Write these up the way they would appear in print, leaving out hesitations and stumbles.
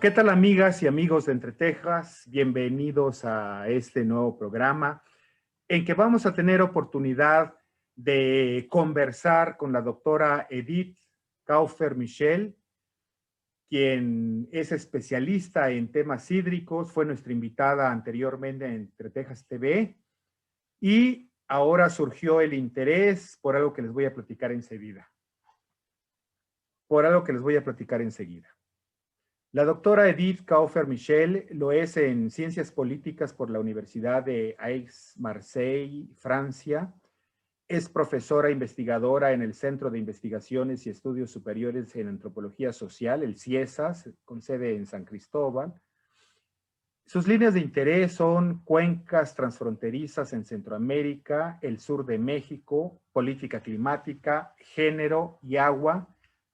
¿Qué tal, amigas y amigos de Entre Tejas? Bienvenidos a este nuevo programa en que vamos a tener oportunidad de conversar con la doctora Edith Kaufer Michel, quien es especialista en temas hídricos, fue nuestra invitada anteriormente en Entre Tejas TV y ahora surgió el interés por algo que les voy a platicar enseguida. La doctora Edith Kaufer Michel lo es en Ciencias Políticas por la Universidad de Aix-Marseille, Francia. Es profesora investigadora en el Centro de Investigaciones y Estudios Superiores en Antropología Social, el CIESAS, con sede en San Cristóbal. Sus líneas de interés son cuencas transfronterizas en Centroamérica, el sur de México, política climática, género y agua,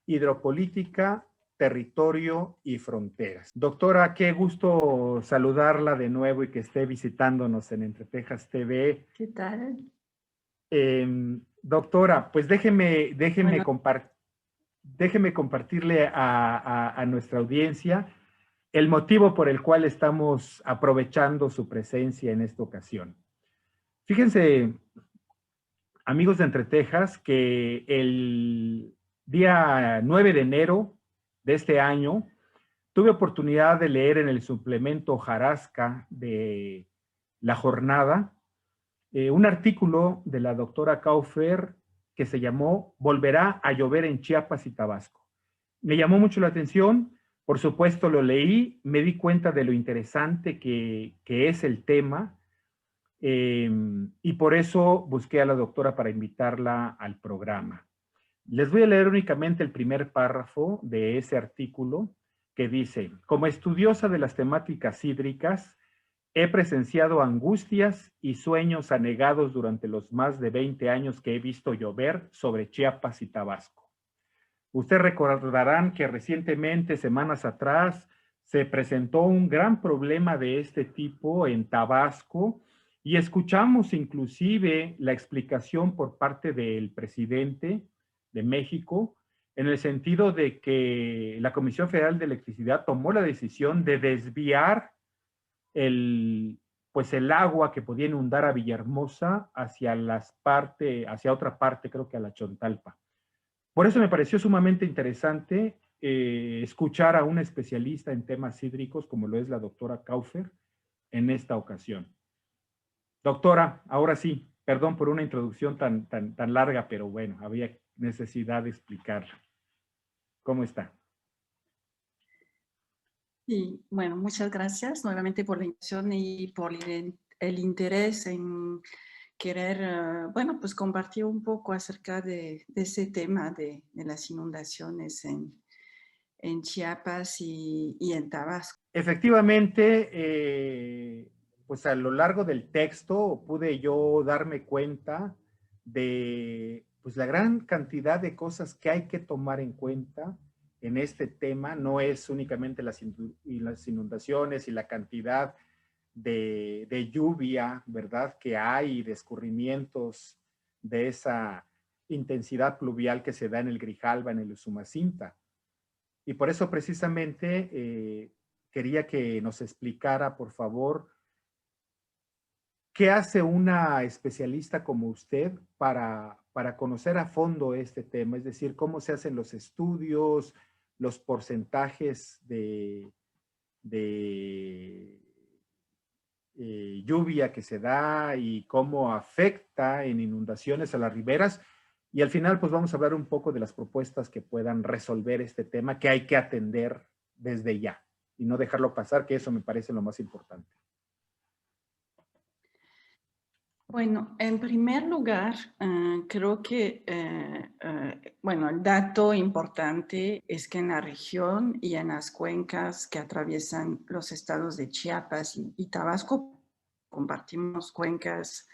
hidropolítica, territorio y fronteras. Doctora, qué gusto saludarla de nuevo y que esté visitándonos en Entre Tejas TV. ¿Qué tal? Doctora, pues déjeme Bueno, compartirle a nuestra audiencia el motivo por el cual estamos aprovechando su presencia en esta ocasión. Fíjense, amigos de Entre Tejas, que el día 9 de enero de este año tuve oportunidad de leer en el suplemento Hojarasca de La Jornada un artículo de la doctora Kaufer que se llamó "Volverá a llover en Chiapas y Tabasco". Me llamó mucho la atención, por supuesto lo leí, me di cuenta de lo interesante que es el tema y por eso busqué a la doctora para invitarla al programa. Les voy a leer únicamente el primer párrafo de ese artículo que dice: como estudiosa de las temáticas hídricas, he presenciado angustias y sueños anegados durante los más de 20 años que he visto llover sobre Chiapas y Tabasco. Ustedes recordarán que recientemente, semanas atrás, se presentó un gran problema de este tipo en Tabasco y escuchamos inclusive la explicación por parte del presidente de México en el sentido de que la Comisión Federal de Electricidad tomó la decisión de desviar pues el agua que podía inundar a Villahermosa hacia otra parte, creo que a la Chontalpa. Por eso me pareció sumamente interesante escuchar a un especialista en temas hídricos como lo es la doctora Kaufer en esta ocasión. Doctora, ahora sí, perdón por una introducción tan larga, pero bueno, había necesidad de explicarla. ¿Cómo está? y bueno, muchas gracias nuevamente por la invitación y por el interés en querer, bueno, pues compartir un poco acerca de ese tema de las inundaciones en Chiapas y en Tabasco. Efectivamente, pues a lo largo del texto pude yo darme cuenta de pues la gran cantidad de cosas que hay que tomar en cuenta en este tema. No es únicamente las inundaciones y la cantidad de lluvia, ¿verdad?, que hay, de escurrimientos de esa intensidad pluvial que se da en el Grijalva, en el Usumacinta. Y por eso precisamente quería que nos explicara, por favor, qué hace una especialista como usted para conocer a fondo este tema, es decir, cómo se hacen los estudios, los porcentajes de lluvia que se da y cómo afecta en inundaciones a las riberas. Y al final, pues vamos a hablar un poco de las propuestas que puedan resolver este tema que hay que atender desde ya y no dejarlo pasar, que eso me parece lo más importante. Bueno, en primer lugar, creo que, bueno, el dato importante es que en la región y en las cuencas que atraviesan los estados de Chiapas y Tabasco, compartimos cuencas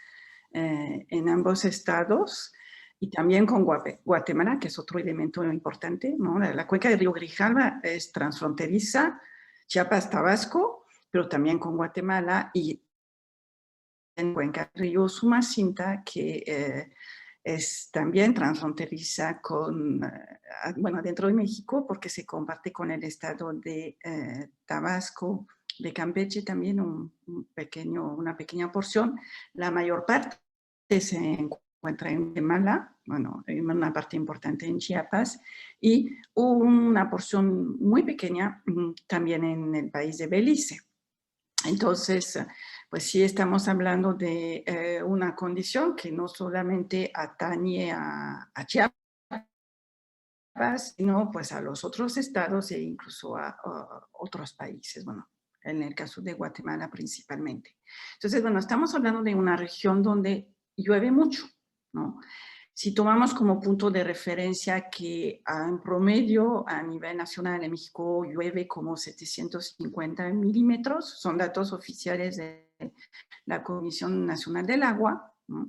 en ambos estados y también con Guatemala, que es otro elemento importante, ¿no? La cuenca del río Grijalva es transfronteriza, Chiapas-Tabasco, pero también con Guatemala y en cuenca del río Usumacinta, que es también transfronteriza con, bueno, dentro de México, porque se comparte con el estado de Tabasco, de Campeche también una pequeña porción. La mayor parte se encuentra en Guatemala, bueno, en una parte importante en Chiapas, y una porción muy pequeña también en el país de Belice. Entonces, pues sí estamos hablando de una condición que no solamente atañe a Chiapas, sino pues a los otros estados e incluso a otros países, bueno, en el caso de Guatemala principalmente. Entonces, bueno, estamos hablando de una región donde llueve mucho, ¿no? Si tomamos como punto de referencia que en promedio a nivel nacional en México llueve como 750 milímetros, son datos oficiales de la Comisión Nacional del Agua, ¿no?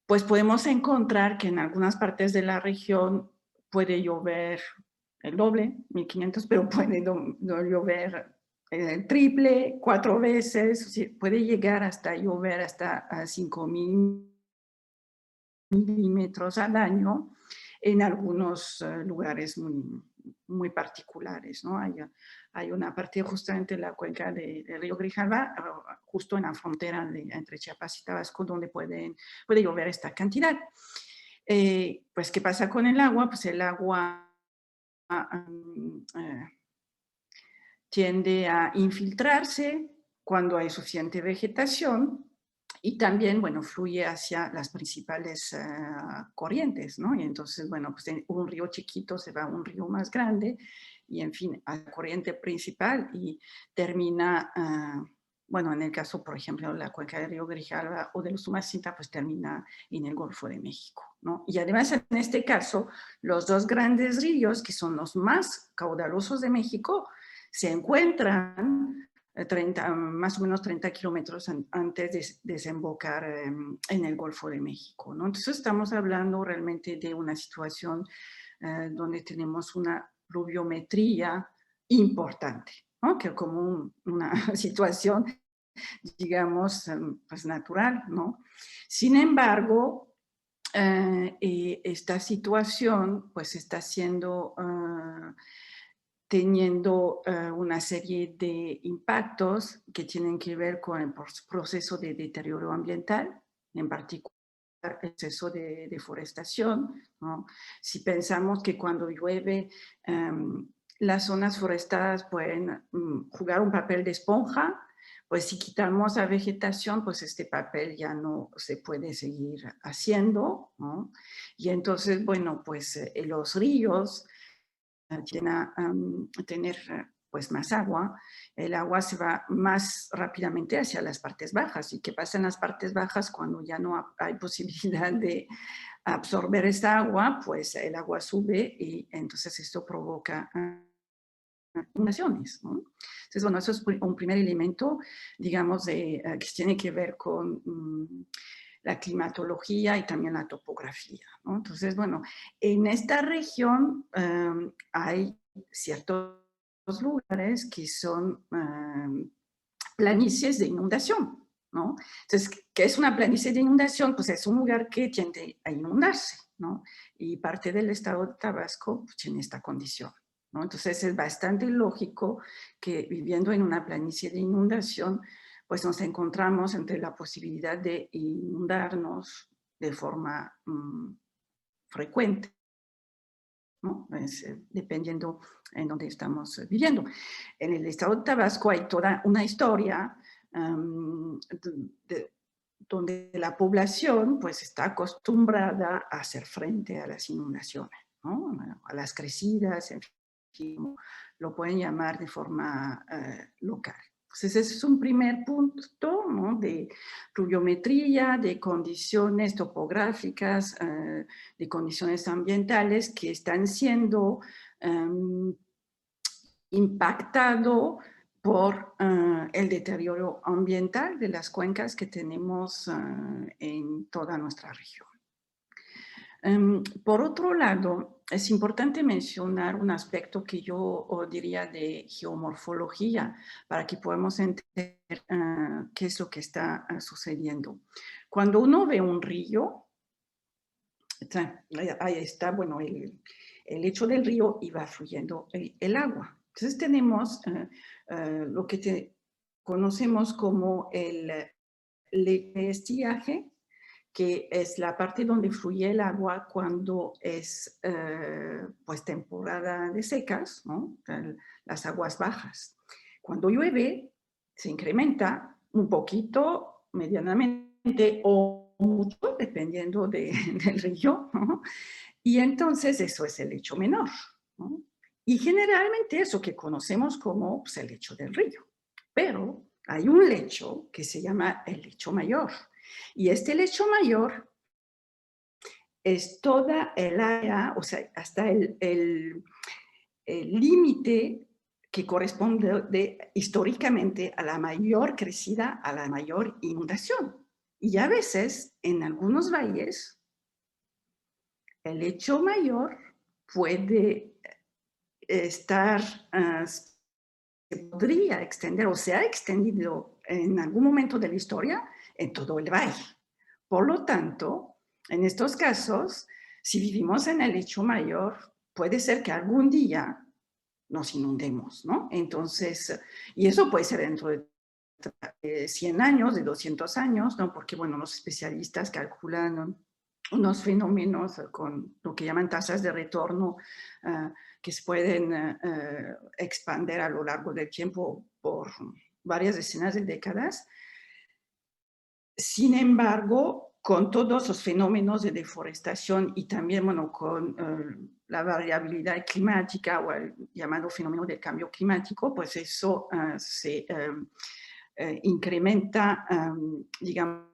Pues podemos encontrar que en algunas partes de la región puede llover el doble, 1500, pero puede no llover el triple, 4 veces, puede llegar hasta llover hasta 5000 milímetros al año en algunos lugares muy particulares, ¿no? Hay una parte justamente en la cuenca del río Grijalva, justo en la frontera entre Chiapas y Tabasco, donde puede llover esta cantidad. Pues, ¿qué pasa con el agua? Pues el agua tiende a infiltrarse cuando hay suficiente vegetación y también, bueno, fluye hacia las principales corrientes, ¿no? Y entonces, bueno, pues en un río chiquito se va a un río más grande y, en fin, a la corriente principal y termina, bueno, en el caso, por ejemplo, de la cuenca del río Grijalva o del Usumacinta, pues termina en el Golfo de México, ¿no? Y además, en este caso, los dos grandes ríos, que son los más caudalosos de México, se encuentran más o menos 30 kilómetros antes de desembocar en el Golfo de México, ¿no? Entonces estamos hablando realmente de una situación donde tenemos una pluviometría importante, ¿no? Que como una situación, digamos, pues natural, ¿no? Sin embargo, esta situación pues está siendo teniendo una serie de impactos que tienen que ver con el proceso de deterioro ambiental, en particular el proceso de deforestación, ¿no? Si pensamos que cuando llueve, las zonas forestadas pueden jugar un papel de esponja, pues si quitamos la vegetación, pues este papel ya no se puede seguir haciendo, ¿no? Y entonces, bueno, pues los ríos tienden a tener pues más agua, el agua se va más rápidamente hacia las partes bajas. ¿Y qué pasa en las partes bajas cuando ya no hay posibilidad de absorber esta agua? Pues el agua sube y entonces esto provoca inundaciones, ¿no? Entonces, bueno, eso es un primer elemento, digamos, que tiene que ver con la climatología y también la topografía, ¿no? Entonces, bueno, en esta región hay ciertos lugares que son planicies de inundación, ¿no? Entonces, ¿qué es una planicie de inundación? Pues es un lugar que tiende a inundarse, ¿no? Y parte del estado de Tabasco pues, tiene esta condición, ¿no? Entonces, es bastante lógico que viviendo en una planicie de inundación, pues nos encontramos entre la posibilidad de inundarnos de forma frecuente, ¿no? Dependiendo en dónde estamos viviendo. En el estado de Tabasco hay toda una historia donde la población pues está acostumbrada a hacer frente a las inundaciones, ¿no? A las crecidas, en fin, lo pueden llamar de forma local. Entonces, ese es un primer punto, ¿no? De pluviometría, de condiciones topográficas, de condiciones ambientales que están siendo impactado por el deterioro ambiental de las cuencas que tenemos en toda nuestra región. Por otro lado, es importante mencionar un aspecto que yo diría de geomorfología para que podamos entender qué es lo que está sucediendo. Cuando uno ve un río, Ahí está, bueno, el lecho del río y va fluyendo el agua. Entonces tenemos lo que conocemos como el estiaje, que es la parte donde fluye el agua cuando es pues temporada de secas, ¿no? Las aguas bajas. Cuando llueve, se incrementa un poquito, medianamente o mucho, dependiendo del río, ¿no? Y entonces eso es el lecho menor, ¿no? Y generalmente eso que conocemos como pues, el lecho del río. Pero hay un lecho que se llama el lecho mayor. Y este lecho mayor es toda el área, o sea, hasta el límite que corresponde históricamente a la mayor crecida, a la mayor inundación. Y a veces, en algunos valles, el lecho mayor puede estar, se podría extender o se ha extendido en algún momento de la historia en todo el valle. Por lo tanto, en estos casos, si vivimos en el lecho mayor, puede ser que algún día nos inundemos, ¿no? Entonces, y eso puede ser dentro de 100 años, de 200 años, ¿no? Porque, bueno, los especialistas calculan unos fenómenos con lo que llaman tasas de retorno que se pueden expandir a lo largo del tiempo por varias decenas de décadas. Sin embargo, con todos los fenómenos de deforestación y también, bueno, con la variabilidad climática o el llamado fenómeno del cambio climático, pues eso se incrementa, digamos,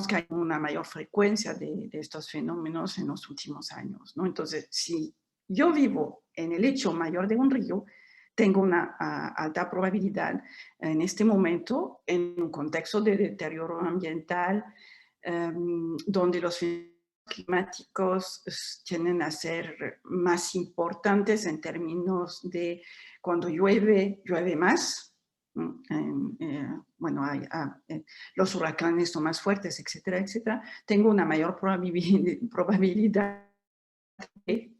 que hay una mayor frecuencia de estos fenómenos en los últimos años, ¿no? Entonces, si yo vivo en el lecho mayor de un río, tengo una alta probabilidad en este momento, en un contexto de deterioro ambiental, donde los fenómenos climáticos tienden a ser más importantes en términos de cuando llueve, llueve más. Bueno, los huracanes son más fuertes, etcétera, etcétera. Tengo una mayor probabilidad de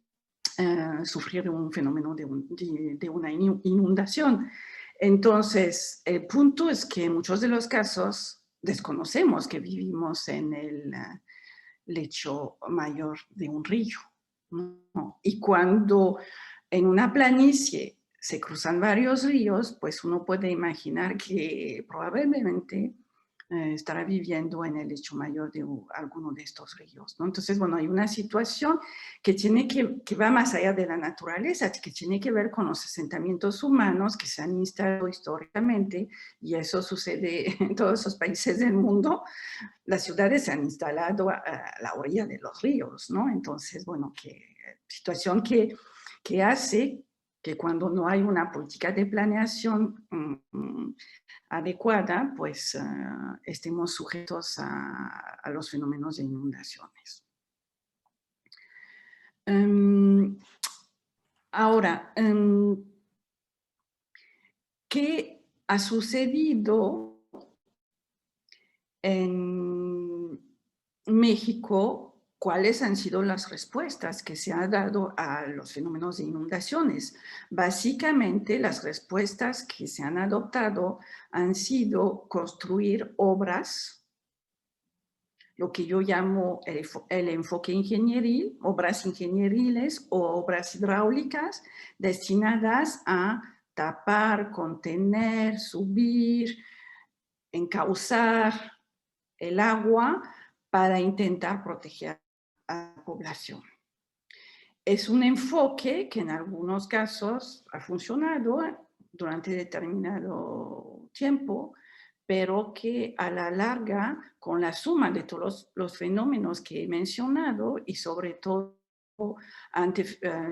sufrir un fenómeno de una inundación. Entonces, el punto es que en muchos de los casos desconocemos que vivimos en el lecho mayor de un río, ¿no? Y cuando en una planicie se cruzan varios ríos, pues uno puede imaginar que probablemente estará viviendo en el lecho mayor de alguno de estos ríos, ¿no? Entonces, bueno, hay una situación que va más allá de la naturaleza, que tiene que ver con los asentamientos humanos que se han instalado históricamente, y eso sucede en todos los países del mundo. Las ciudades se han instalado a la orilla de los ríos, ¿no? Entonces, bueno, situación que hace que cuando no hay una política de planeación adecuada, pues estemos sujetos a los fenómenos de inundaciones. Ahora, ¿qué ha sucedido en México? ¿Cuáles han sido las respuestas que se han dado a los fenómenos de inundaciones? Básicamente, las respuestas que se han adoptado han sido construir obras, lo que yo llamo el enfoque ingenieril, obras ingenieriles o obras hidráulicas destinadas a tapar, contener, subir, encauzar el agua para intentar proteger a la población. Es un enfoque que en algunos casos ha funcionado durante determinado tiempo, pero que a la larga, con la suma de todos los fenómenos que he mencionado y sobre todo ante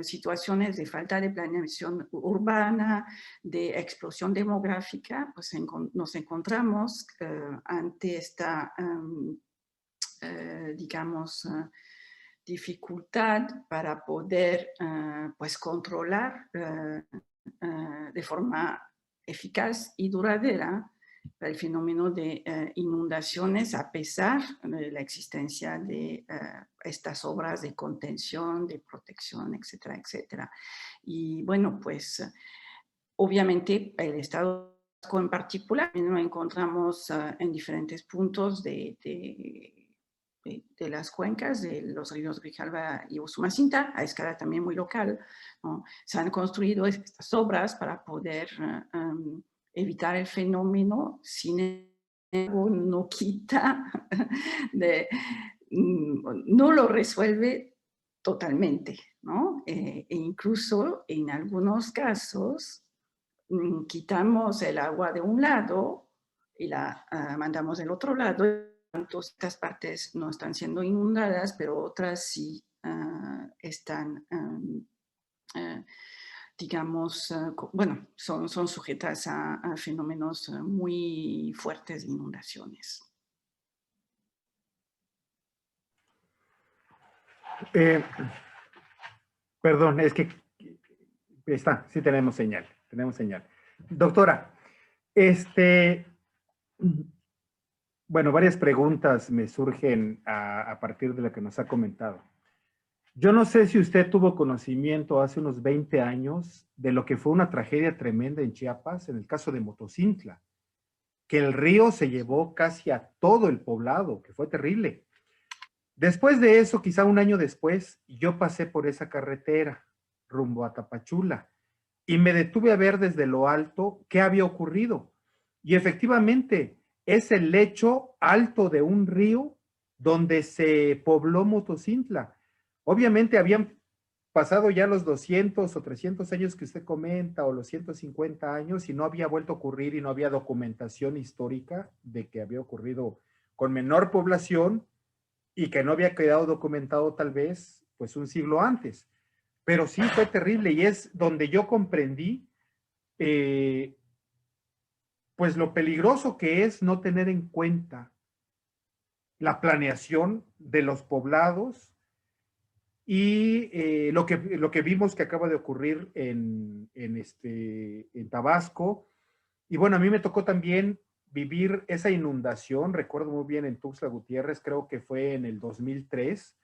situaciones de falta de planeación urbana, de explosión demográfica, pues nos encontramos ante esta, digamos, dificultad para poder pues controlar de forma eficaz y duradera el fenómeno de inundaciones a pesar de la existencia de estas obras de contención, de protección, etcétera, etcétera. Y bueno, pues obviamente el estado en particular lo encontramos en diferentes puntos de las cuencas de los ríos Grijalva y Usumacinta, a escala también muy local, ¿no? Se han construido estas obras para poder evitar el fenómeno, sin embargo no quita, no lo resuelve totalmente, ¿no? E incluso en algunos casos quitamos el agua de un lado y la mandamos del otro lado. Entonces, estas partes no están siendo inundadas, pero otras sí están, digamos, bueno, son sujetas a fenómenos muy fuertes de inundaciones. Perdón, es que está, sí tenemos señal, Doctora, bueno, varias preguntas me surgen a partir de lo que nos ha comentado. Yo no sé si usted tuvo conocimiento hace unos 20 años de lo que fue una tragedia tremenda en Chiapas, en el caso de Motocintla, que el río se llevó casi a todo el poblado, que fue terrible. Después de eso, quizá un año después, yo pasé por esa carretera rumbo a Tapachula y me detuve a ver desde lo alto qué había ocurrido. Y efectivamente, es el lecho alto de un río donde se pobló Motocintla. Obviamente habían pasado ya los 200 o 300 años que usted comenta, o los 150 años, y no había vuelto a ocurrir y no había documentación histórica de que había ocurrido con menor población y que no había quedado documentado tal vez pues un siglo antes. Pero sí fue terrible y es donde yo comprendí pues lo peligroso que es no tener en cuenta la planeación de los poblados y lo que vimos que acaba de ocurrir en Tabasco. Y bueno, a mí me tocó también vivir esa inundación, recuerdo muy bien en Tuxtla Gutiérrez, creo que fue en el 2003,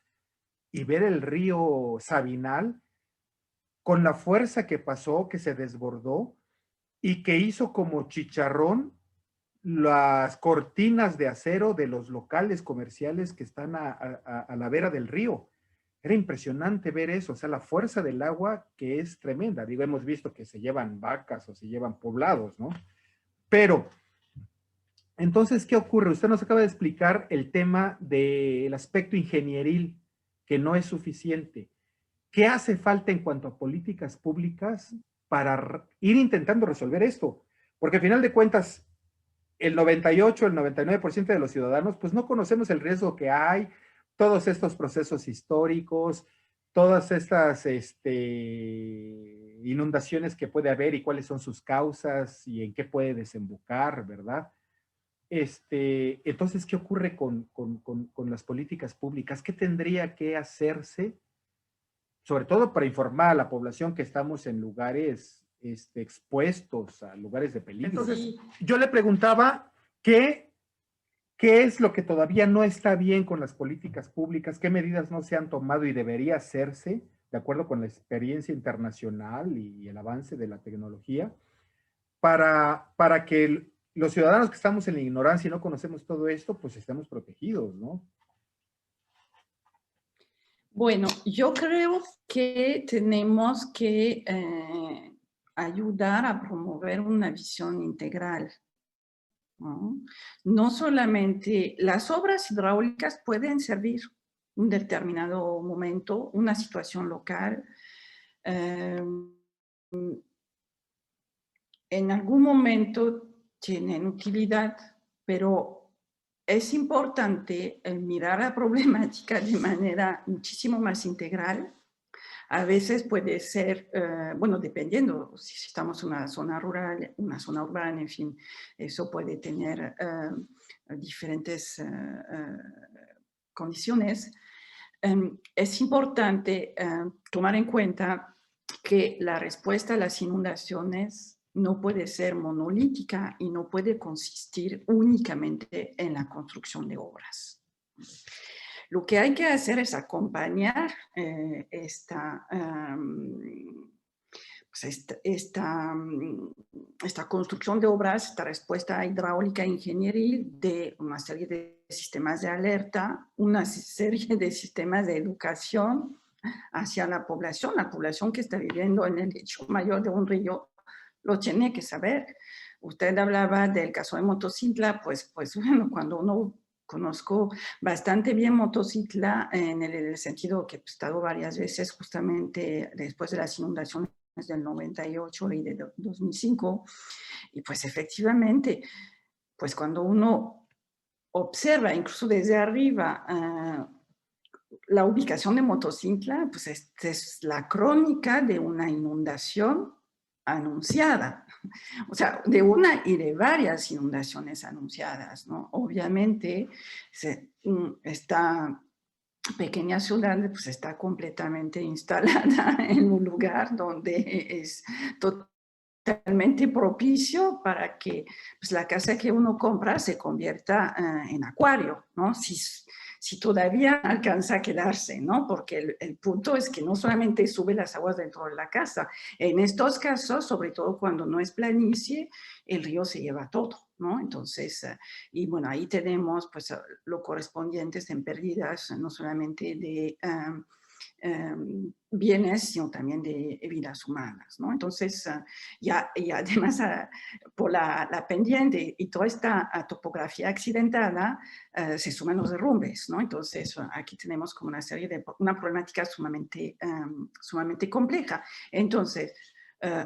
y ver el río Sabinal con la fuerza que pasó, que se desbordó y que hizo como chicharrón las cortinas de acero de los locales comerciales que están a la vera del río. Era impresionante ver eso, o sea, la fuerza del agua que es tremenda. Digo, hemos visto que se llevan vacas o se llevan poblados, ¿no? Pero, entonces, ¿qué ocurre? Usted nos acaba de explicar el tema del aspecto ingenieril, que no es suficiente. ¿Qué hace falta en cuanto a políticas públicas para ir intentando resolver esto? Porque al final de cuentas, el 98, el 99% de los ciudadanos, pues no conocemos el riesgo que hay, todos estos procesos históricos, todas estas inundaciones que puede haber y cuáles son sus causas y en qué puede desembocar, ¿verdad? Entonces, ¿qué ocurre con las políticas públicas? ¿Qué tendría que hacerse, sobre todo para informar a la población que estamos en lugares expuestos a lugares de peligro? Entonces, yo le preguntaba qué es lo que todavía no está bien con las políticas públicas, qué medidas no se han tomado y debería hacerse, de acuerdo con la experiencia internacional y el avance de la tecnología, para que los ciudadanos que estamos en la ignorancia y no conocemos todo esto, pues estemos protegidos, ¿no? Bueno, yo creo que tenemos que ayudar a promover una visión integral, ¿no? No solamente las obras hidráulicas pueden servir un determinado momento, una situación local. En algún momento tienen utilidad, pero es importante mirar la problemática de manera muchísimo más integral. A veces puede ser, bueno, dependiendo si estamos en una zona rural, una zona urbana, en fin, eso puede tener diferentes condiciones. Es importante tomar en cuenta que la respuesta a las inundaciones no puede ser monolítica y no puede consistir únicamente en la construcción de obras. Lo que hay que hacer es acompañar esta construcción de obras, esta respuesta hidráulica ingenieril de una serie de sistemas de alerta, una serie de sistemas de educación hacia la población que está viviendo en el lecho mayor de un río, lo tiene que saber. Usted hablaba del caso de Motocintla, pues bueno, cuando uno conozco bastante bien Motocintla en el sentido que he estado varias veces justamente después de las inundaciones del 98 y de 2005, y pues efectivamente, pues cuando uno observa incluso desde arriba la ubicación de Motocintla, pues es la crónica de una inundación anunciada, o sea, de una y de varias inundaciones anunciadas, ¿no? Obviamente, esta pequeña ciudad pues está completamente instalada en un lugar donde es totalmente propicio para que pues, la casa que uno compra se convierta en acuario, ¿no? Si todavía alcanza a quedarse, ¿no? Porque el punto es que no solamente sube las aguas dentro de la casa, en estos casos, sobre todo cuando no es planicie, el río se lleva todo, ¿no? Entonces, y bueno, ahí tenemos pues lo correspondientes en pérdidas, no solamente de bienes, sino también de vidas humanas, ¿no? Entonces, y además, por la pendiente y toda esta topografía accidentada, se suman los derrumbes, ¿no? Entonces, aquí tenemos como una serie de, una problemática sumamente compleja. Entonces,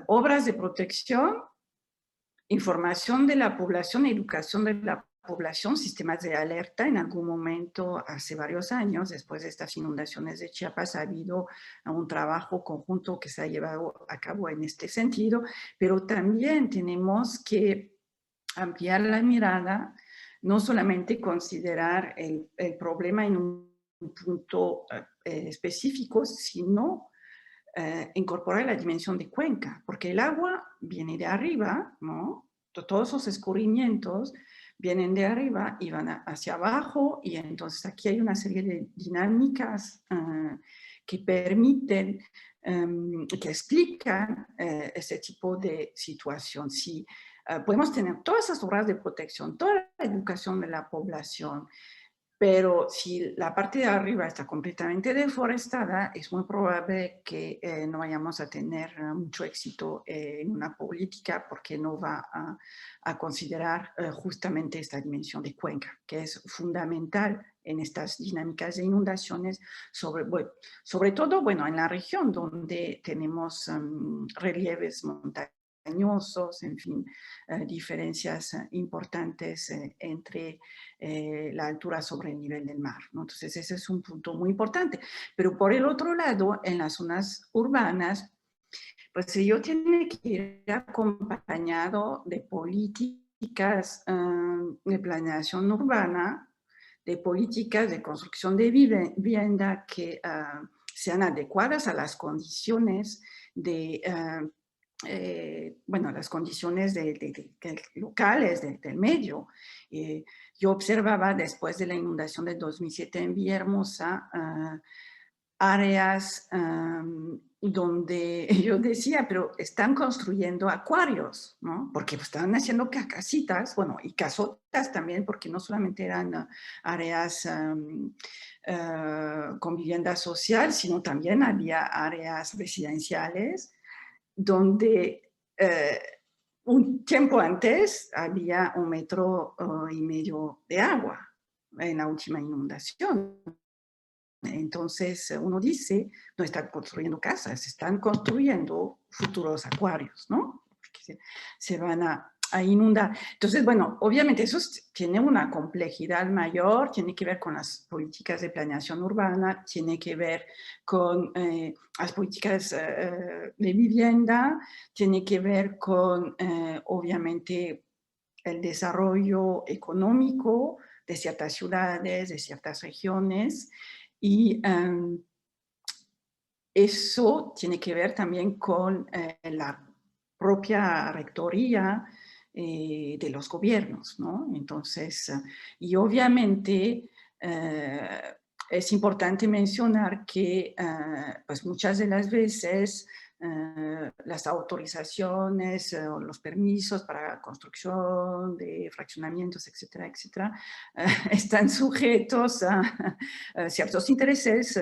obras de protección, información de la población, educación de la población, sistemas de alerta. En algún momento, hace varios años, después de estas inundaciones de Chiapas, ha habido un trabajo conjunto que se ha llevado a cabo en este sentido, pero también tenemos que ampliar la mirada, no solamente considerar el problema en un punto específico, sino incorporar la dimensión de cuenca, porque el agua viene de arriba, ¿no? Todos esos escurrimientos vienen de arriba y van hacia abajo, y entonces aquí hay una serie de dinámicas que permiten, que explican ese tipo de situación. Si podemos tener todas esas obras de protección, toda la educación de la población, pero si la parte de arriba está completamente deforestada, es muy probable que no vayamos a tener mucho éxito en una política, porque no va a considerar justamente esta dimensión de cuenca, que es fundamental en estas dinámicas de inundaciones, sobre todo, bueno, en la región donde tenemos relieves montañosos, en fin, diferencias importantes entre la altura sobre el nivel del mar, ¿no? Entonces ese es un punto muy importante. Pero por el otro lado, en las zonas urbanas, pues ello tiene que ir acompañado de políticas de planeación urbana, de políticas de construcción de vivienda que sean adecuadas a las condiciones de bueno, las condiciones locales del medio. Yo observaba después de la inundación de 2007 en Villahermosa áreas donde yo decía, pero están construyendo acuarios, ¿no? Porque pues, estaban haciendo casitas, bueno, y casotas también, porque no solamente eran áreas con vivienda social, sino también había áreas residenciales donde un tiempo antes había 1,5 metros de agua en la última inundación. Entonces uno dice, no están construyendo casas, están construyendo futuros acuarios, ¿no? Porque se van a inundar. Entonces, bueno, obviamente eso tiene una complejidad mayor, tiene que ver con las políticas de planeación urbana, tiene que ver con las políticas de vivienda, tiene que ver con, obviamente, el desarrollo económico de ciertas ciudades, de ciertas regiones, y eso tiene que ver también con propia rectoría de los gobiernos, ¿no? Entonces, y obviamente es importante mencionar que pues muchas de las veces las autorizaciones o los permisos para construcción de fraccionamientos, etcétera, etcétera, están sujetos a ciertos intereses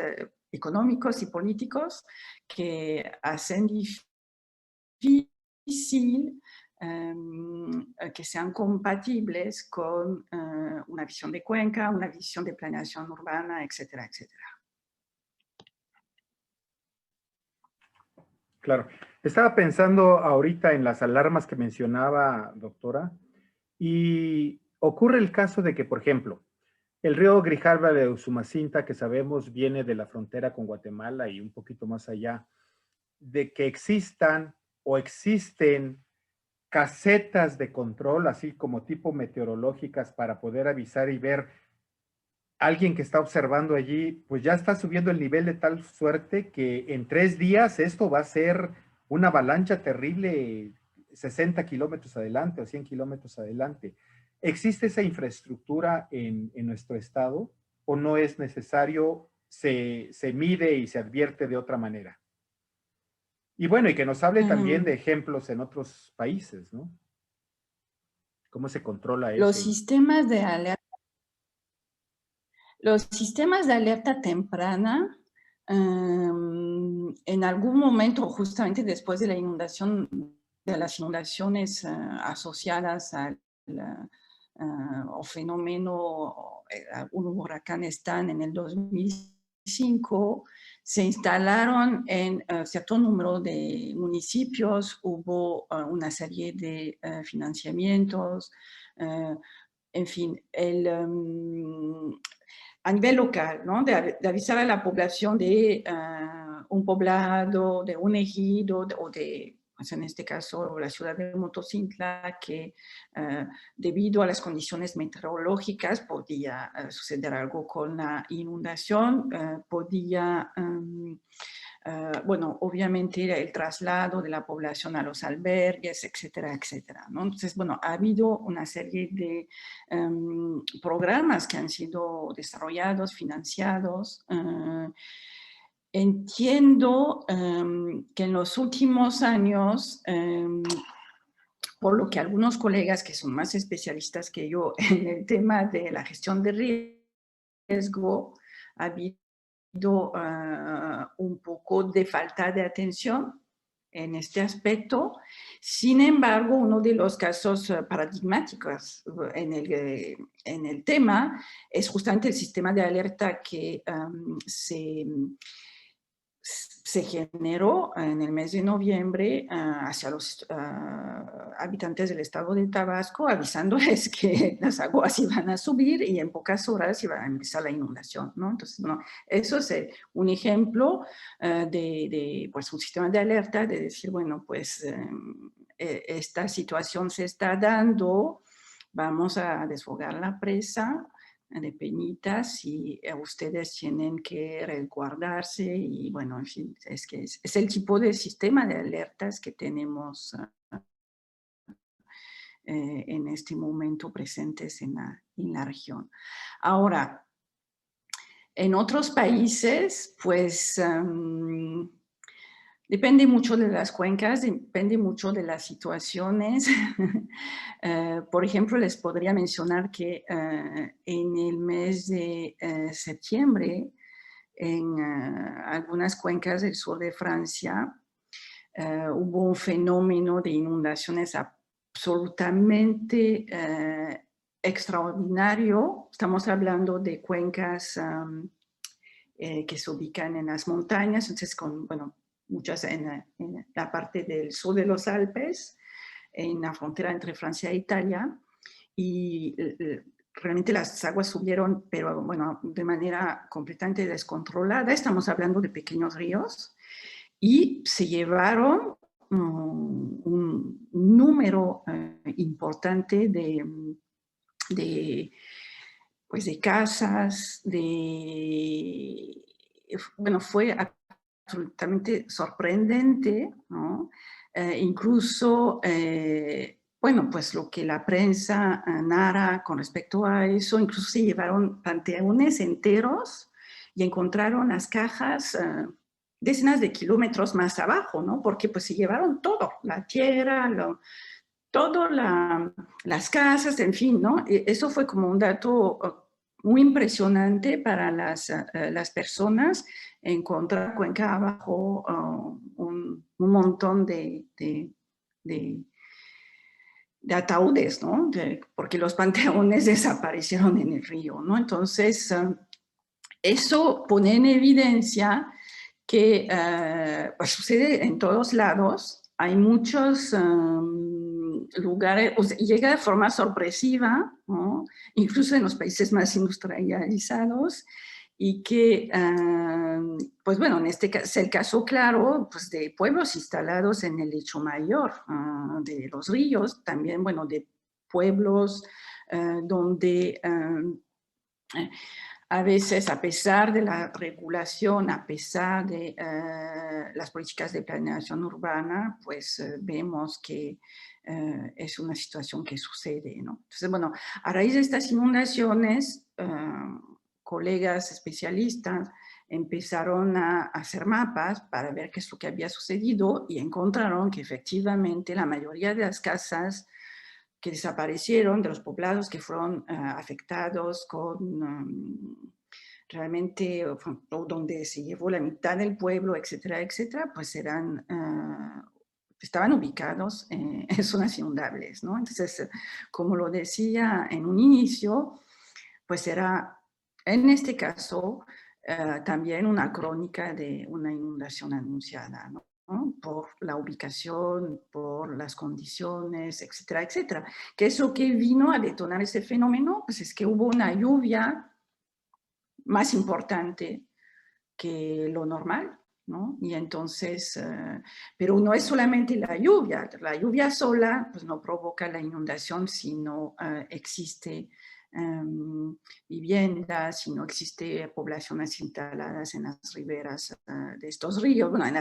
económicos y políticos que hacen difícil que sean compatibles con una visión de cuenca, una visión de planeación urbana, etcétera, etcétera. Claro. Estaba pensando ahorita en las alarmas que mencionaba, doctora, y ocurre el caso de que, por ejemplo, el río Grijalva de Usumacinta, que sabemos viene de la frontera con Guatemala y un poquito más allá, de que existan o existen casetas de control, así como tipo meteorológicas, para poder avisar y ver alguien que está observando allí, pues ya está subiendo el nivel de tal suerte que en 3 días esto va a ser una avalancha terrible 60 kilómetros adelante o 100 kilómetros adelante. ¿Existe esa infraestructura en nuestro estado o no es necesario, se mide y se advierte de otra manera? Y bueno, y que nos hable también de ejemplos en otros países, ¿no? ¿Cómo se controla Los eso? sistemas de alerta, temprana, en algún momento, justamente después de la inundación, de las inundaciones asociadas al o fenómeno, un huracán Stan en el 2005, se instalaron en cierto número de municipios, hubo una serie de financiamientos, en fin, a nivel local, ¿no? De avisar a la población de un poblado, de un ejido, o de, pues en este caso, la ciudad de Motocintla, que debido a las condiciones meteorológicas podía suceder algo con la inundación, podía bueno, obviamente el traslado de la población a los albergues, etcétera, etcétera, ¿no? Entonces, bueno, ha habido una serie de programas que han sido desarrollados, financiados. Entiendo que en los últimos años, por lo que algunos colegas que son más especialistas que yo en el tema de la gestión de riesgo, ha habido un poco de falta de atención en este aspecto. Sin embargo, uno de los casos paradigmáticos en el tema es justamente el sistema de alerta que se generó en el mes de noviembre hacia los habitantes del estado de Tabasco, avisándoles que las aguas iban a subir y en pocas horas iba a empezar la inundación, ¿no? Entonces, bueno, eso es un ejemplo de pues, un sistema de alerta, de decir, bueno, pues esta situación se está dando, vamos a desfogar la presa de Peñitas y ustedes tienen que resguardarse y bueno, en fin, es que es el tipo de sistema de alertas que tenemos en este momento presentes en la región. Ahora, en otros países, pues depende mucho de las cuencas, depende mucho de las situaciones. Por ejemplo, les podría mencionar que en el mes de septiembre, en algunas cuencas del sur de Francia, hubo un fenómeno de inundaciones absolutamente extraordinario. Estamos hablando de cuencas que se ubican en las montañas, entonces con, bueno, muchas en la parte del sur de los Alpes, en la frontera entre Francia e Italia, y realmente las aguas subieron, pero bueno, de manera completamente descontrolada. Estamos hablando de pequeños ríos y se llevaron un número importante pues de casas, bueno, fue absolutamente sorprendente, ¿no? incluso, bueno, pues lo que la prensa narra con respecto a eso, incluso se llevaron panteones enteros y encontraron las cajas decenas de kilómetros más abajo, ¿no? Porque pues se llevaron todo, la tierra, todo las casas, en fin, ¿no? Eso fue como un dato muy impresionante para las personas, encontrar cuenca abajo un montón de ataúdes, ¿no? Porque los panteones desaparecieron en el río, ¿no? Entonces, eso pone en evidencia que pues sucede en todos lados. Hay muchos lugares, o sea, llega de forma sorpresiva, ¿no? Incluso en los países más industrializados, y que, pues bueno, en este caso es el caso claro pues, de pueblos instalados en el lecho mayor de los ríos, también, bueno, de pueblos donde a veces, a pesar de la regulación, a pesar de las políticas de planeación urbana, pues vemos que es una situación que sucede, ¿no? Entonces, bueno, a raíz de estas inundaciones, colegas especialistas empezaron a hacer mapas para ver qué es lo que había sucedido y encontraron que efectivamente la mayoría de las casas que desaparecieron, de los poblados que fueron afectados con realmente, o donde se llevó la mitad del pueblo, etcétera, etcétera, pues estaban ubicados en zonas inundables, ¿no? Entonces, como lo decía en un inicio, pues era, en este caso, también una crónica de una inundación anunciada, ¿no? Por la ubicación, por las condiciones, etcétera, etcétera. ¿Qué es lo que vino a detonar ese fenómeno? Pues es que hubo una lluvia más importante que lo normal, ¿no? Y entonces, pero no es solamente la lluvia sola pues no provoca la inundación si no existe viviendas, si no existe poblaciones instaladas en las riberas de estos ríos, bueno, en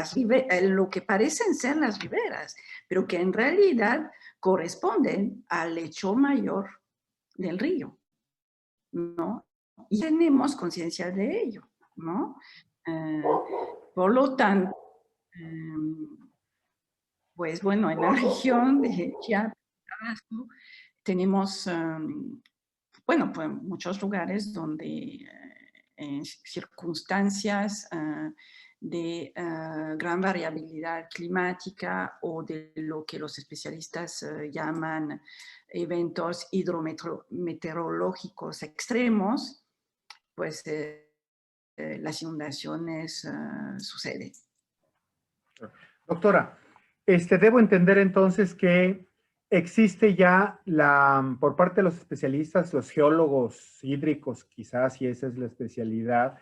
lo que parecen ser las riberas, pero que en realidad corresponden al lecho mayor del río, ¿no? Y tenemos conciencia de ello, ¿no? Por lo tanto, pues bueno, en la región de Chiapas, Tabasco, tenemos, bueno, pues muchos lugares donde en circunstancias de gran variabilidad climática o de lo que los especialistas llaman eventos hidrometeorológicos extremos, pues las inundaciones suceden. Doctora, debo entender entonces que existe ya por parte de los especialistas, los geólogos hídricos, quizás si esa es la especialidad,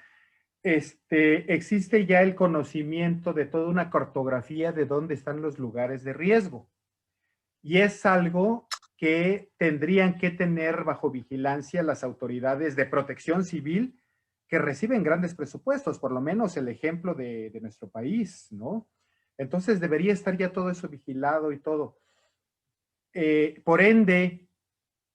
existe ya el conocimiento de toda una cartografía de dónde están los lugares de riesgo. Y es algo que tendrían que tener bajo vigilancia las autoridades de protección civil que reciben grandes presupuestos, por lo menos el ejemplo de nuestro país, ¿no? Entonces debería estar ya todo eso vigilado y todo. Por ende,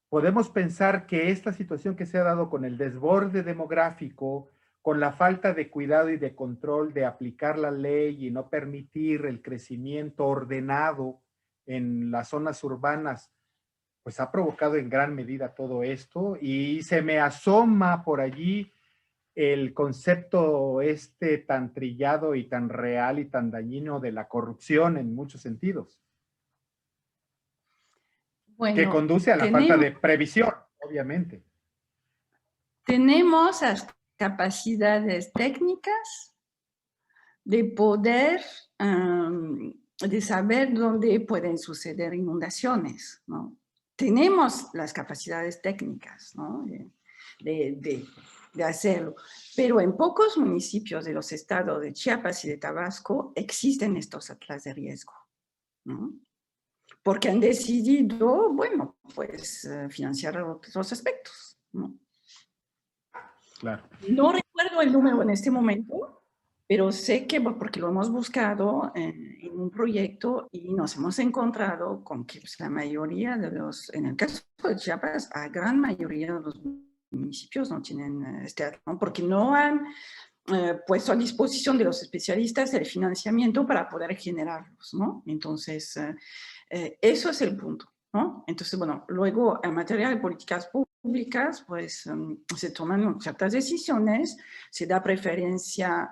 podemos pensar que esta situación que se ha dado con el desborde demográfico, con la falta de cuidado y de control de aplicar la ley y no permitir el crecimiento ordenado en las zonas urbanas, pues ha provocado en gran medida todo esto y se me asoma por allí el concepto tan trillado y tan real y tan dañino de la corrupción en muchos sentidos, bueno, que conduce a la falta de previsión, obviamente. Tenemos las capacidades técnicas de poder, de saber dónde pueden suceder inundaciones, ¿no? Tenemos las capacidades técnicas, ¿no? de hacerlo. Pero en pocos municipios de los estados de Chiapas y de Tabasco existen estos atlas de riesgo, ¿no? Porque han decidido, bueno, pues financiar otros aspectos, ¿no? Claro. No recuerdo el número en este momento, Pero sé que, porque lo hemos buscado en un proyecto y nos hemos encontrado con que pues, la mayoría de los, en el caso de Chiapas, la gran mayoría de los municipios no tienen ¿no? Porque no han puesto a disposición de los especialistas el financiamiento para poder generarlos, ¿no? Entonces, eso es el punto, ¿no? Entonces, bueno, luego en materia de políticas públicas, pues se toman ciertas decisiones, se da preferencia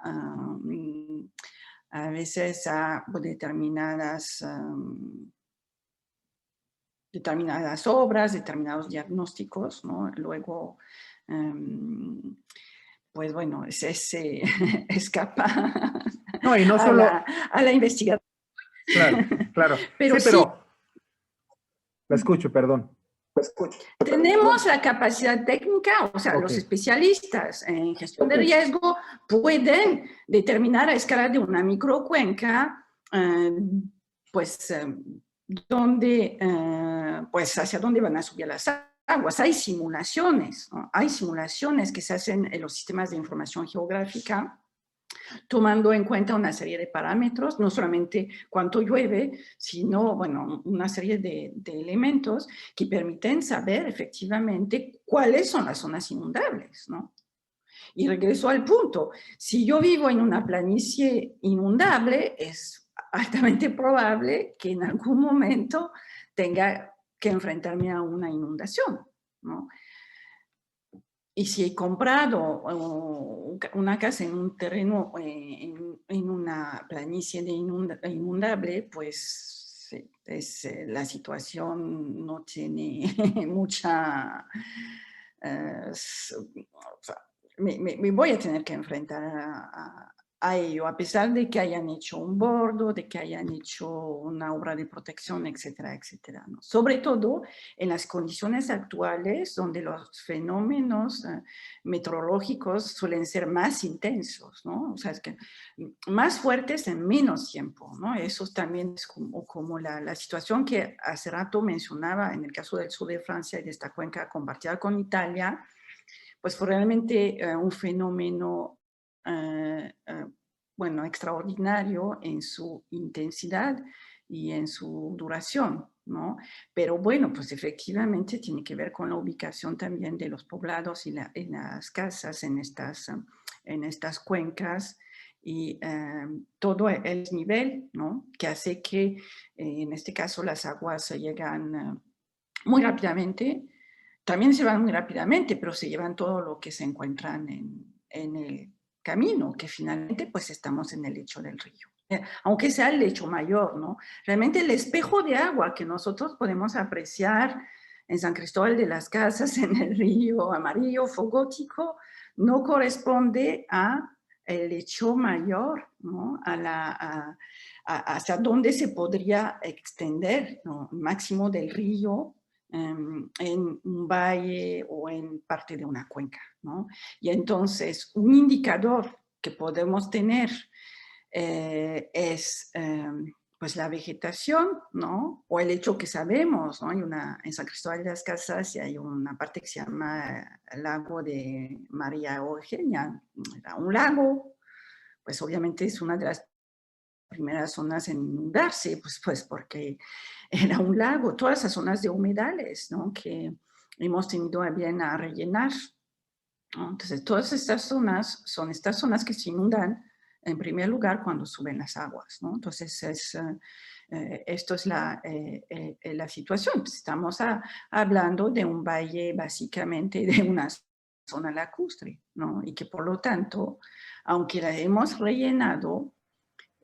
a veces a determinadas obras, determinados diagnósticos, ¿no? Luego, pues bueno, se escapa No, y no a solo, a la investigación. claro, claro. Pero Sí, sí, pero la escucho, perdón. tenemos la capacidad técnica, o sea, Ok, los especialistas en gestión de riesgo pueden determinar a escala de una microcuenca, pues, pues hacia dónde van a subir las aguas. Hay simulaciones, ¿no? Hay simulaciones que se hacen en los sistemas de información geográfica, tomando en cuenta una serie de parámetros, no solamente cuánto llueve, sino, bueno, una serie de elementos que permiten saber efectivamente cuáles son las zonas inundables, ¿no? Y regreso al punto, si yo vivo en una planicie inundable, es altamente probable que en algún momento tenga que enfrentarme a una inundación, ¿no? Y si he comprado una casa en un terreno, en una planicie inundable, pues la situación no tiene mucha... o sea, me voy a tener que enfrentar a ello, a pesar de que hayan hecho un bordo, de que hayan hecho una obra de protección, etcétera, etcétera, ¿no? Sobre todo en las condiciones actuales, donde los fenómenos meteorológicos suelen ser más intensos, ¿no? O sea, es que más fuertes en menos tiempo, ¿no? Eso también es como la situación que hace rato mencionaba en el caso del sur de Francia y de esta cuenca compartida con Italia, pues fue realmente un fenómeno, bueno, extraordinario en su intensidad y en su duración, ¿no? Pero bueno, pues efectivamente tiene que ver con la ubicación también de los poblados y en las casas en estas cuencas y todo el nivel, ¿no? Que hace que en este caso las aguas llegan muy rápidamente, también se van muy rápidamente, pero se llevan todo lo que se encuentran en el camino, que finalmente pues estamos en el lecho del río. Aunque sea el lecho mayor, ¿no? Realmente el espejo de agua que nosotros podemos apreciar en San Cristóbal de las Casas, en el río Amarillo, Fogótico, no corresponde a el lecho mayor, ¿no? Hacia dónde se podría extender, ¿no? El máximo del río en un valle o en parte de una cuenca, ¿no? Y entonces un indicador que podemos tener es pues la vegetación, ¿no? O el hecho que sabemos, ¿no? En San Cristóbal de las Casas y hay una parte que se llama el lago de María Eugenia, un lago, pues obviamente es una de las primeras zonas en inundarse, pues porque era un lago, todas esas zonas de humedales, ¿no? Que hemos tenido a bien a rellenar, ¿no? Entonces, todas estas zonas son estas zonas que se inundan en primer lugar cuando suben las aguas, ¿no? Entonces, esto es la situación. Pues estamos hablando de un valle básicamente de una zona lacustre, ¿no? Y que por lo tanto, aunque la hemos rellenado,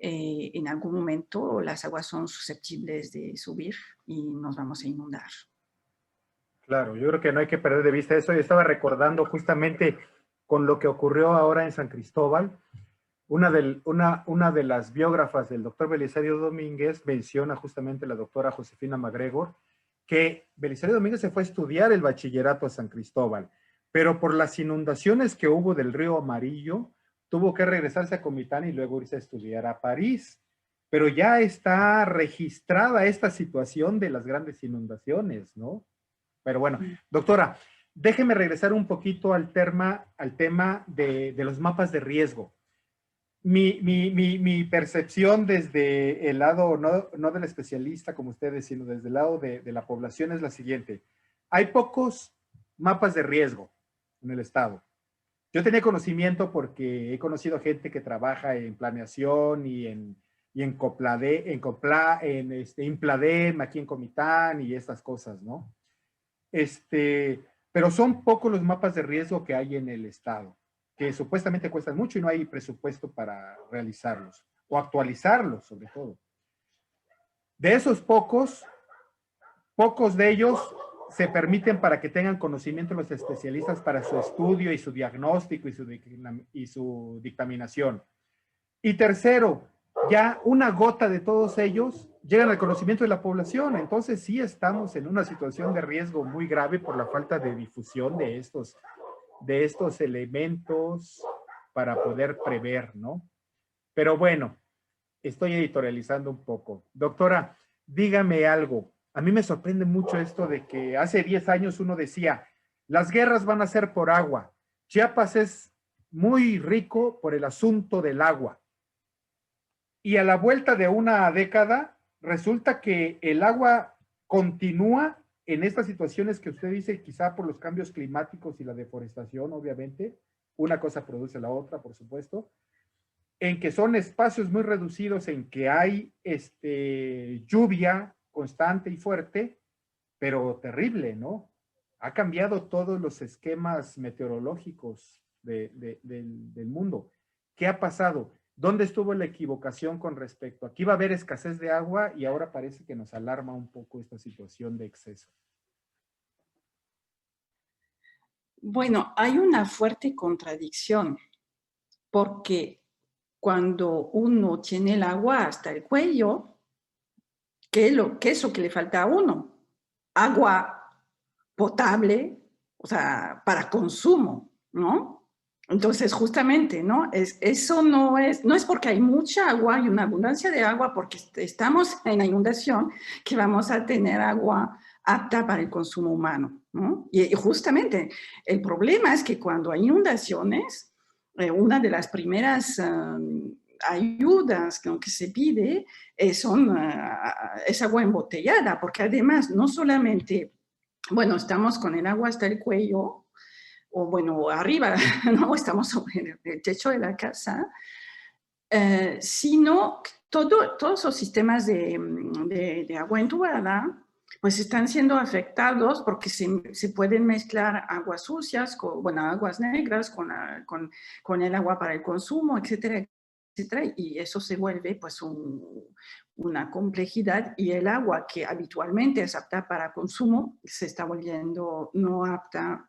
en algún momento las aguas son susceptibles de subir y nos vamos a inundar. claro, yo creo que no hay que perder de vista eso. Yo estaba recordando justamente con lo que ocurrió ahora en San Cristóbal. Una de las biógrafas del doctor Belisario Domínguez menciona justamente la doctora Josefina MacGregor, que Belisario Domínguez se fue a estudiar el bachillerato a San Cristóbal, pero por las inundaciones que hubo del río Amarillo, tuvo que regresarse a Comitán y luego irse a estudiar a París. Pero ya está registrada esta situación de las grandes inundaciones, ¿no? Pero bueno, doctora, déjeme regresar un poquito al tema de los mapas de riesgo. mi percepción desde el lado, no del especialista como ustedes, sino desde el lado de la población es la siguiente. Hay pocos mapas de riesgo en el estado. Yo tenía conocimiento porque he conocido gente que trabaja en planeación y en Impladem, aquí en Comitán y estas cosas, ¿no? Pero son pocos los mapas de riesgo que hay en el estado, que supuestamente cuestan mucho y no hay presupuesto para realizarlos o actualizarlos, sobre todo. De esos pocos de ellos se permiten para que tengan conocimiento los especialistas para su estudio y su diagnóstico y su dictaminación. Y tercero, ya una gota de todos ellos llegan al conocimiento de la población. Entonces sí estamos en una situación de riesgo muy grave por la falta de difusión de estos elementos para poder prever, ¿no? Pero bueno, estoy editorializando un poco. Doctora, dígame algo. A mí me sorprende mucho esto de que hace 10 años uno decía, las guerras van a ser por agua. Chiapas es muy rico por el asunto del agua. Y a la vuelta de una década, resulta que el agua continúa en estas situaciones que usted dice, quizá por los cambios climáticos y la deforestación, obviamente. Una cosa produce la otra, por supuesto. En que son espacios muy reducidos, en que hay lluvia constante y fuerte, pero terrible, ¿no? Ha cambiado todos los esquemas meteorológicos del mundo. ¿Qué ha pasado? ¿Dónde estuvo la equivocación con respecto? Aquí va a haber escasez de agua y ahora parece que nos alarma un poco esta situación de exceso. Bueno, hay una fuerte contradicción porque cuando uno tiene el agua hasta el cuello, ¿qué es lo que le falta a uno? Agua potable, o sea, para consumo, ¿no? Entonces, justamente, ¿no? Eso no es porque hay mucha agua y una abundancia de agua, porque estamos en la inundación, que vamos a tener agua apta para el consumo humano, ¿no? Y justamente el problema es que cuando hay inundaciones, una de las primeras ayudas que se pide es agua embotellada, porque además no solamente, bueno, estamos con el agua hasta el cuello, o bueno, arriba, ¿no? Estamos sobre el techo de la casa, sino todos los sistemas de agua entubada pues están siendo afectados porque se pueden mezclar aguas sucias, aguas negras con el agua para el consumo, etcétera, etcétera, y eso se vuelve pues una complejidad, y el agua que habitualmente es apta para consumo se está volviendo no apta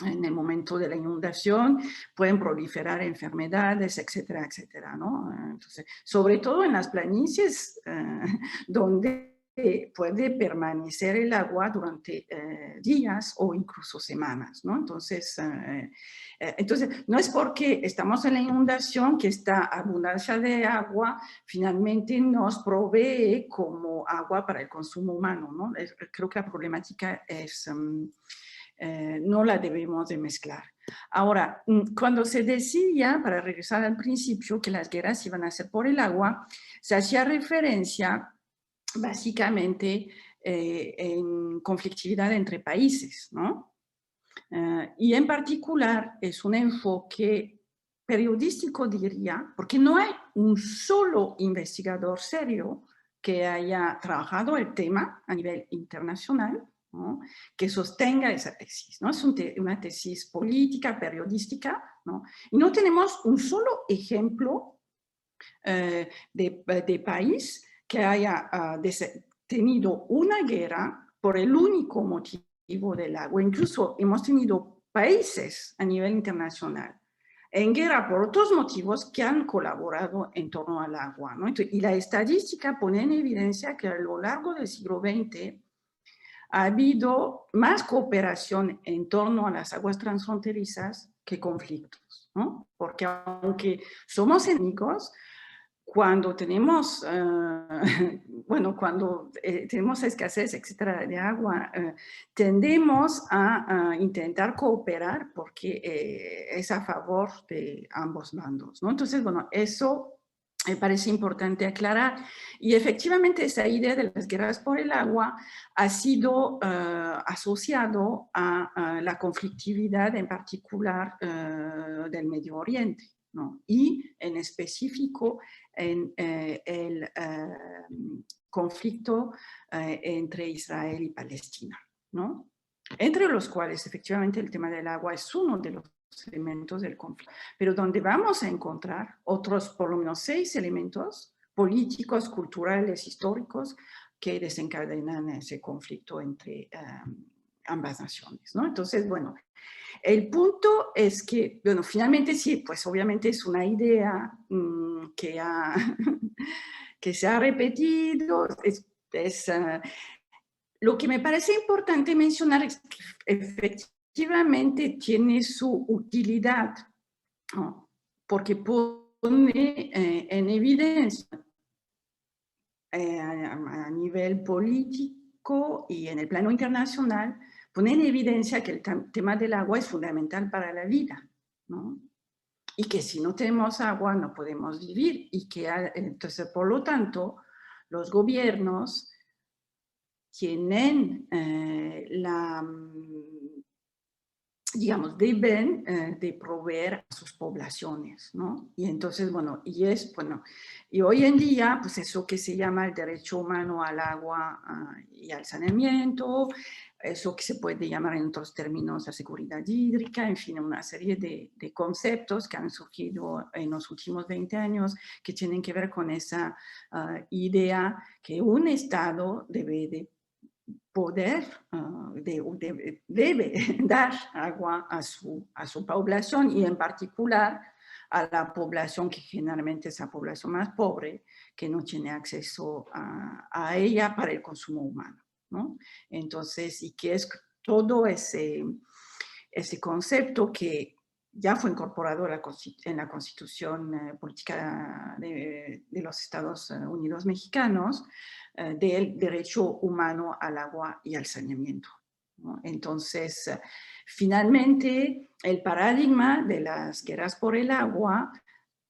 en el momento de la inundación, pueden proliferar enfermedades, etcétera, etcétera, ¿no? Entonces, sobre todo en las planicies, donde puede permanecer el agua durante días o incluso semanas, ¿no? Entonces, no es porque estamos en la inundación que esta abundancia de agua finalmente nos provee como agua para el consumo humano, ¿no? Creo que la problemática es... no la debemos de mezclar. Ahora, cuando se decía, para regresar al principio, que las guerras iban a ser por el agua, se hacía referencia básicamente en conflictividad entre países, ¿no? Y en particular es un enfoque periodístico, diría, porque no hay un solo investigador serio que haya trabajado el tema a nivel internacional, ¿no?, que sostenga esa tesis, ¿no? Es una tesis política, periodística, ¿no? Y no tenemos un solo ejemplo de país que haya tenido una guerra por el único motivo del agua. Incluso hemos tenido países a nivel internacional en guerra por otros motivos que han colaborado en torno al agua, ¿no? Entonces, y la estadística pone en evidencia que a lo largo del siglo XX ha habido más cooperación en torno a las aguas transfronterizas que conflictos, ¿no? Porque aunque somos enemigos, cuando tenemos, bueno, cuando tenemos escasez, etcétera, de agua, tendemos a intentar cooperar porque es a favor de ambos bandos, ¿no? Entonces, bueno, eso me parece importante aclarar. Y efectivamente esa idea de las guerras por el agua ha sido asociado a la conflictividad en particular del Medio Oriente, ¿no? Y en específico en el conflicto entre Israel y Palestina, ¿no? Entre los cuales efectivamente el tema del agua es uno de los elementos del conflicto, pero donde vamos a encontrar otros por lo menos 6 elementos políticos, culturales, históricos que desencadenan ese conflicto entre ambas naciones, ¿no? Entonces, bueno, el punto es que, bueno, finalmente sí, pues obviamente es una idea que se ha repetido, lo que me parece importante mencionar es que efectivamente tiene su utilidad, ¿no? Porque pone en evidencia a nivel político y en el plano internacional, pone en evidencia que el tema del agua es fundamental para la vida, ¿no? Y que si no tenemos agua no podemos vivir y que entonces, por lo tanto, los gobiernos tienen digamos, deben de proveer a sus poblaciones, ¿no? Y entonces, bueno, y hoy en día, pues eso que se llama el derecho humano al agua y al saneamiento, eso que se puede llamar en otros términos la seguridad hídrica, en fin, una serie de conceptos que han surgido en los últimos 20 años que tienen que ver con esa idea que un Estado debe de poder, debe dar agua a su población y en particular a la población que generalmente es la población más pobre, que no tiene acceso a ella para el consumo humano, ¿no? Entonces, y que es todo ese concepto que ya fue incorporado en la Constitución Política de los Estados Unidos Mexicanos, del derecho humano al agua y al saneamiento, ¿no? Entonces, finalmente, el paradigma de las guerras por el agua,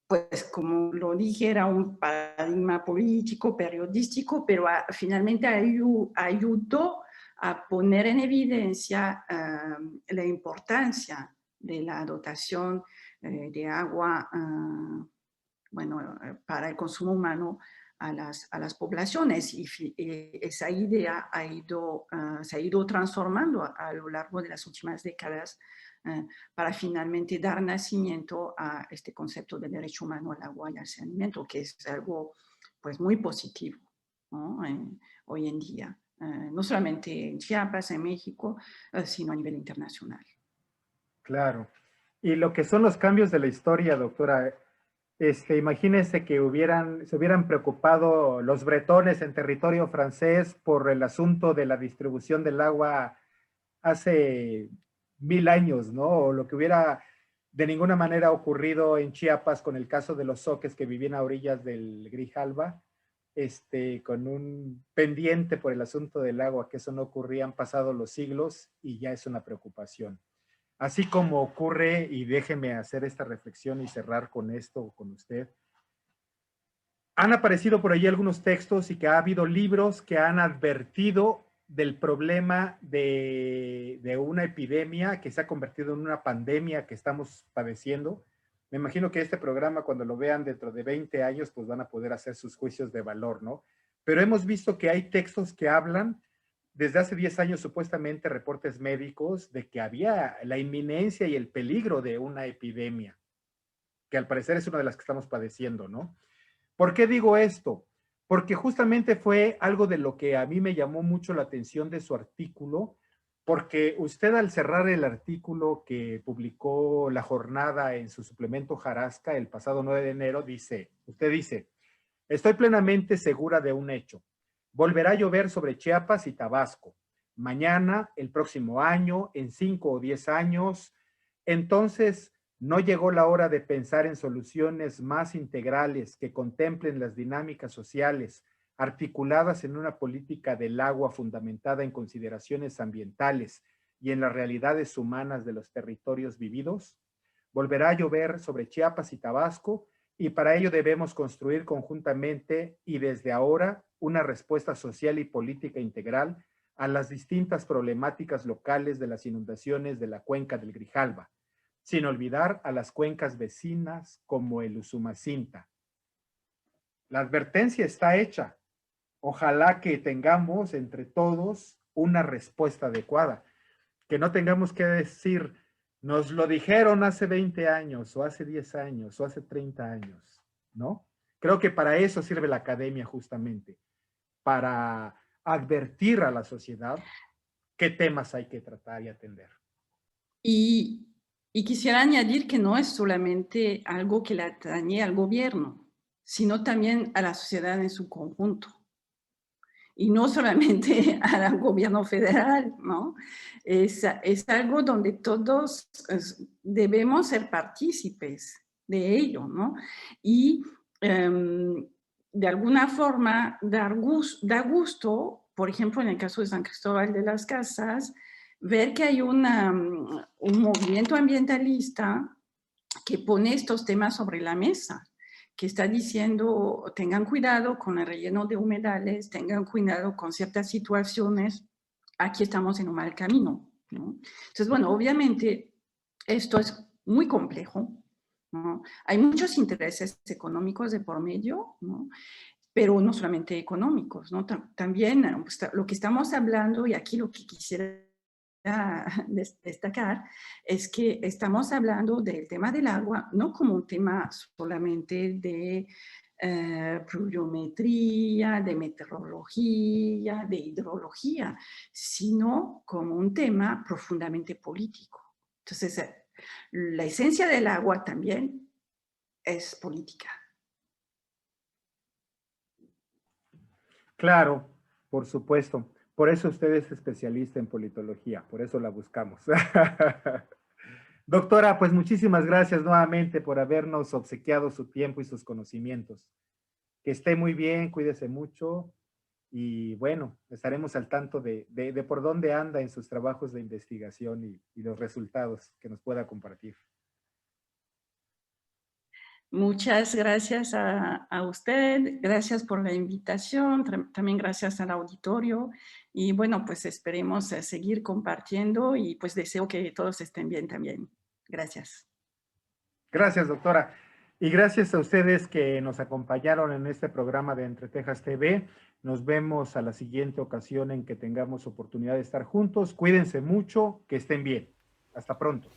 pues como lo dije, era un paradigma político, periodístico, pero finalmente ayudó a poner en evidencia la importancia de la dotación de agua, bueno, para el consumo humano a las poblaciones, y esa idea se ha ido transformando a lo largo de las últimas décadas para finalmente dar nacimiento a este concepto de derecho humano al agua y al saneamiento, que es algo pues muy positivo, ¿no? Hoy en día, no solamente en Chiapas, en México, sino a nivel internacional. Claro. Y lo que son los cambios de la historia, doctora, imagínense que se hubieran preocupado los bretones en territorio francés por el asunto de la distribución del agua hace 1000 años, ¿no? O lo que hubiera de ninguna manera ocurrido en Chiapas con el caso de los zoques que vivían a orillas del Grijalva, con un pendiente por el asunto del agua, que eso no ocurría, han pasado los siglos y ya es una preocupación. Así como ocurre, y déjeme hacer esta reflexión y cerrar con esto con usted, han aparecido por ahí algunos textos y que ha habido libros que han advertido del problema de una epidemia que se ha convertido en una pandemia que estamos padeciendo. Me imagino que este programa, cuando lo vean dentro de 20 años, pues van a poder hacer sus juicios de valor, ¿no? Pero hemos visto que hay textos que hablan desde hace 10 años, supuestamente, reportes médicos de que había la inminencia y el peligro de una epidemia, que al parecer es una de las que estamos padeciendo, ¿no? ¿Por qué digo esto? Porque justamente fue algo de lo que a mí me llamó mucho la atención de su artículo, porque usted al cerrar el artículo que publicó La Jornada en su suplemento Jarasca el pasado 9 de enero, usted dice, estoy plenamente segura de un hecho. Volverá a llover sobre Chiapas y Tabasco. Mañana, el próximo año, en 5 o 10 años. Entonces, ¿No llegó la hora de pensar en soluciones más integrales que contemplen las dinámicas sociales articuladas en una política del agua fundamentada en consideraciones ambientales y en las realidades humanas de los territorios vividos? Volverá a llover sobre Chiapas y Tabasco y para ello debemos construir conjuntamente y desde ahora una respuesta social y política integral a las distintas problemáticas locales de las inundaciones de la cuenca del Grijalva, sin olvidar a las cuencas vecinas como el Usumacinta. La advertencia está hecha. Ojalá que tengamos entre todos una respuesta adecuada, que no tengamos que decir, nos lo dijeron hace 20 años, o hace 10 años, o hace 30 años, ¿no? Creo que para eso sirve la academia justamente, para advertir a la sociedad qué temas hay que tratar y atender. Y, y quisiera añadir que no es solamente algo que le atañe al gobierno, sino también a la sociedad en su conjunto. Y no solamente al gobierno federal, ¿no? Es algo donde todos debemos ser partícipes de ello, ¿no? Y de alguna forma da gusto, por ejemplo, en el caso de San Cristóbal de las Casas, ver que hay un movimiento ambientalista que pone estos temas sobre la mesa, que está diciendo, tengan cuidado con el relleno de humedales, tengan cuidado con ciertas situaciones, aquí estamos en un mal camino, ¿no? Entonces, bueno, obviamente esto es muy complejo, ¿no? Hay muchos intereses económicos de por medio, ¿no? Pero no solamente económicos, ¿no? También lo que estamos hablando, y aquí lo que quisiera destacar es que estamos hablando del tema del agua no como un tema solamente de pluviometría, de meteorología, de hidrología, sino como un tema profundamente político. Entonces, la esencia del agua también es política. Claro, por supuesto. Por eso usted es especialista en politología, por eso la buscamos. Doctora, pues muchísimas gracias nuevamente por habernos obsequiado su tiempo y sus conocimientos. Que esté muy bien, cuídese mucho y bueno, estaremos al tanto de por dónde anda en sus trabajos de investigación y los resultados que nos pueda compartir. Muchas gracias a usted, gracias por la invitación, también gracias al auditorio y bueno, pues esperemos seguir compartiendo y pues deseo que todos estén bien también. Gracias. Gracias, doctora. Y gracias a ustedes que nos acompañaron en este programa de Entre Tejas TV. Nos vemos a la siguiente ocasión en que tengamos oportunidad de estar juntos. Cuídense mucho, que estén bien. Hasta pronto.